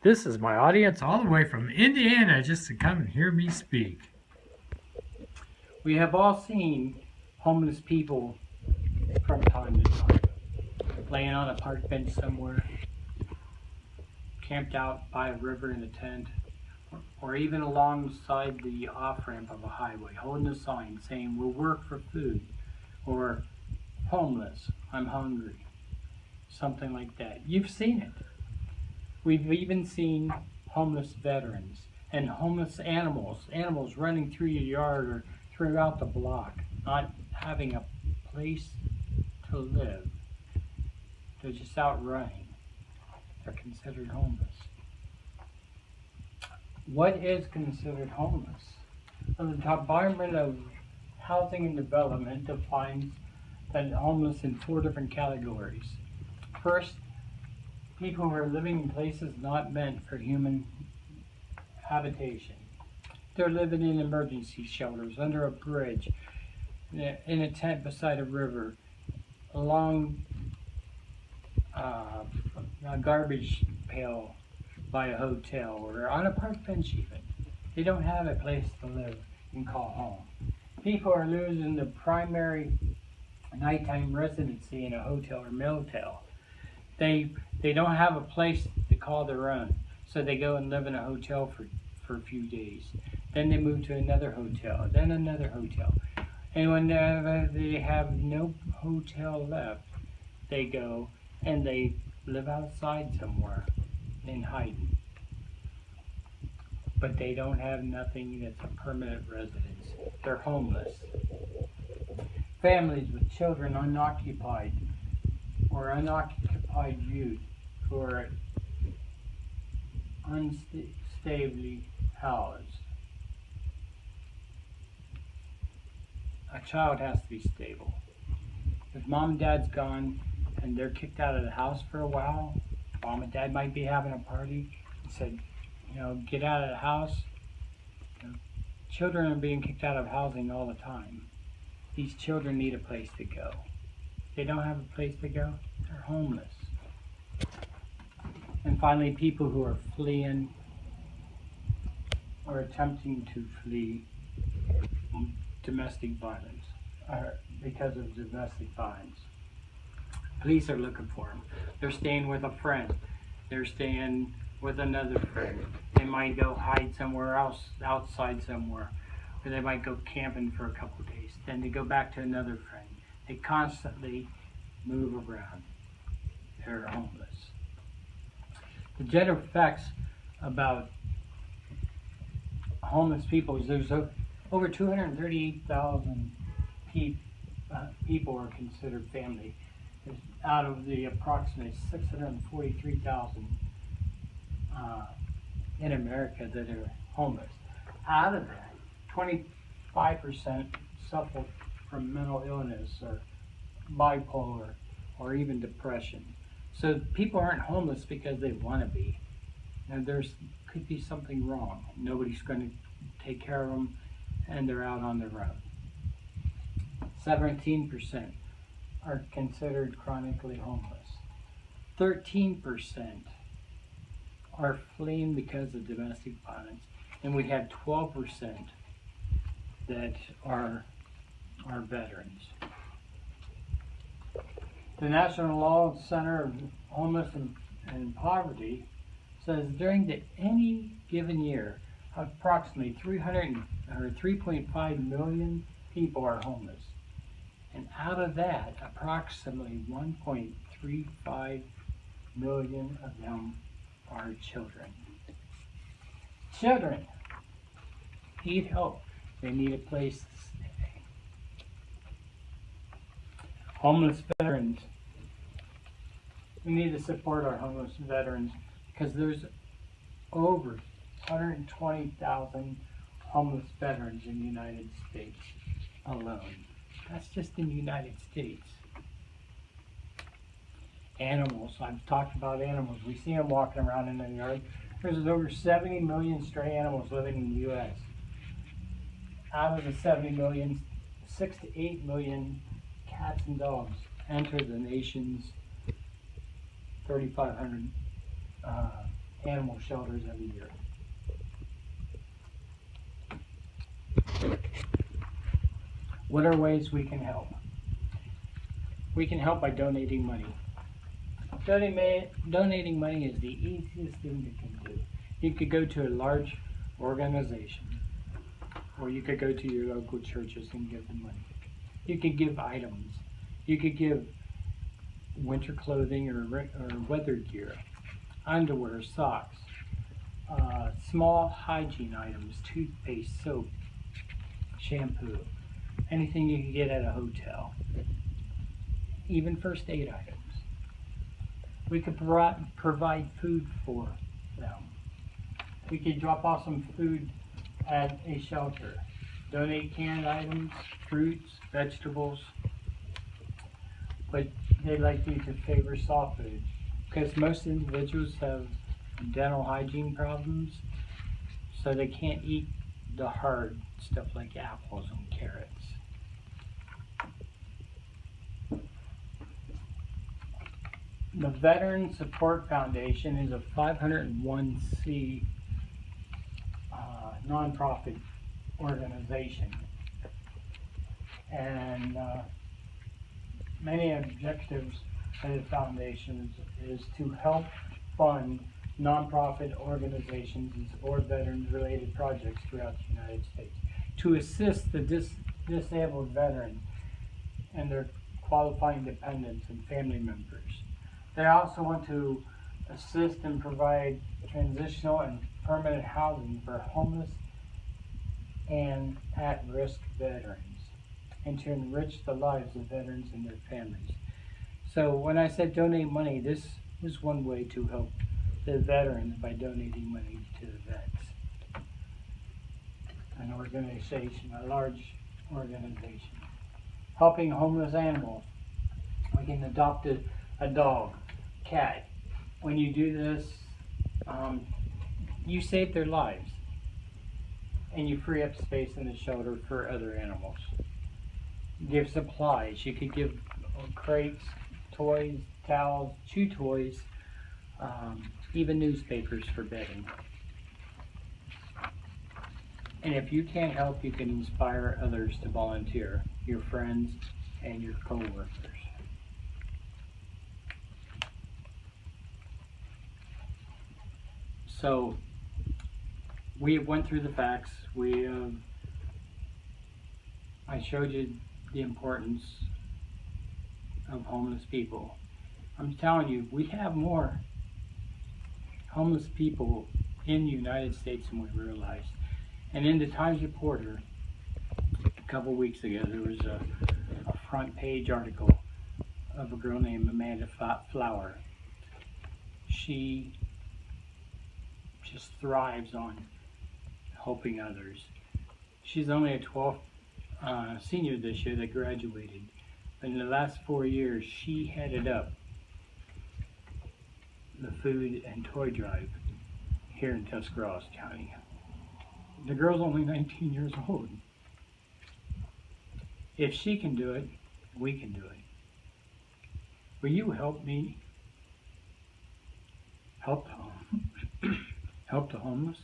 This is my audience all the way from Indiana just to come and hear me speak. We have all seen homeless people from time to time, laying on a park bench somewhere, camped out by a river in a tent, or even alongside the off-ramp of a highway, holding a sign saying, "We'll work for food," or "Homeless, I'm hungry," something like that. You've seen it. We've even seen homeless veterans and homeless animals running through your yard or throughout the block, not having a place to live. They're just out running. They're considered homeless. What is considered homeless? Well, the Department of Housing and Development defines that homeless in 4 different categories. First, people who are living in places not meant for human habitation. They're living in emergency shelters, under a bridge, in a tent beside a river, along a garbage pail by a hotel, or on a park bench even. They don't have a place to live and call home. People are losing their primary nighttime residency in a hotel or motel. They don't have a place to call their own, so they go and live in a hotel for a few days. Then they move to another hotel, then another hotel. And when they have no hotel left, they go and they live outside somewhere in hiding. But they don't have nothing that's a permanent residence. They're homeless. Families with children unoccupied or unoccupied youth who are unstably housed. A child has to be stable. If mom and dad's gone and they're kicked out of the house for a while, mom and dad might be having a party and said, get out of the house. Children are being kicked out of housing all the time. These children need a place to go. If they don't have a place to go, they're homeless. And finally, people who are fleeing or attempting to flee domestic violence, or because of domestic violence. Police are looking for them. They're staying with a friend. They're staying with another friend. They might go hide somewhere else, outside somewhere, or they might go camping for a couple of days. Then they go back to another friend. They constantly move around. They're homeless. The general facts about homeless people is there's over 238,000 people are considered family. Out of the approximately 643,000 in America that are homeless. Out of that, 25% suffer from mental illness or bipolar or even depression. So people aren't homeless because they want to be. And there's could be something wrong. Nobody's going to take care of them and they're out on their own. 17% are considered chronically homeless. 13% are fleeing because of domestic violence, and we have 12% that are veterans. The National Law Center of Homeless and Poverty says during any given year, approximately 3.5 million people are homeless. And out of that, approximately 1.35 million of them are children. Children need help. They need a place to stay. Homeless veterans. We need to support our homeless veterans because there's over 120,000 homeless veterans in the United States alone. That's just in the United States. Animals. I've talked about animals. We see them walking around in the yard. There's over 70 million stray animals living in the U.S. Out of the 70 million, 6 to 8 million cats and dogs enter the nation's 3,500 animal shelters every year. What are ways we can help? We can help by donating money. Donating money is the easiest thing you can do. You could go to a large organization, or you could go to your local churches and give them money. You could give items. You could give winter clothing or weather gear, underwear, socks, small hygiene items, toothpaste, soap, shampoo, anything you can get at a hotel, even first aid items. We could provide food for them. We could drop off some food at a shelter, donate canned items, fruits, vegetables, but they like you to favor soft food because most individuals have dental hygiene problems, so they can't eat the hard stuff like apples and carrots. The Veteran Support Foundation is a 501c nonprofit organization, and many objectives of the foundation is to help fund nonprofit organizations and support veterans-related projects throughout the United States, to assist the disabled veteran and their qualifying dependents and family members. They also want to assist and provide transitional and permanent housing for homeless and at-risk veterans, and to enrich the lives of veterans and their families. So when I said donate money, this was one way to help the veterans by donating money to the vets. An organization, a large organization. Helping homeless animals. We can adopt a dog, cat. When you do this, you save their lives, and you free up space in the shelter for other animals. Give supplies. You could give crates, toys, towels, chew toys, even newspapers for bedding. And if you can't help, you can inspire others to volunteer, your friends and your co-workers. So we went through the facts. I showed you the importance of homeless people. I'm telling you, we have more homeless people in the United States than we realized. And in the Times Reporter, a couple weeks ago, there was a front page article of a girl named Amanda Flower. She just thrives on helping others. She's only a 12th senior this year that graduated. But in the last 4 years, she headed up the food and toy drive here in Tuscarawas County. The girl's only 19 years old. If she can do it, we can do it. Will you help me help the homeless?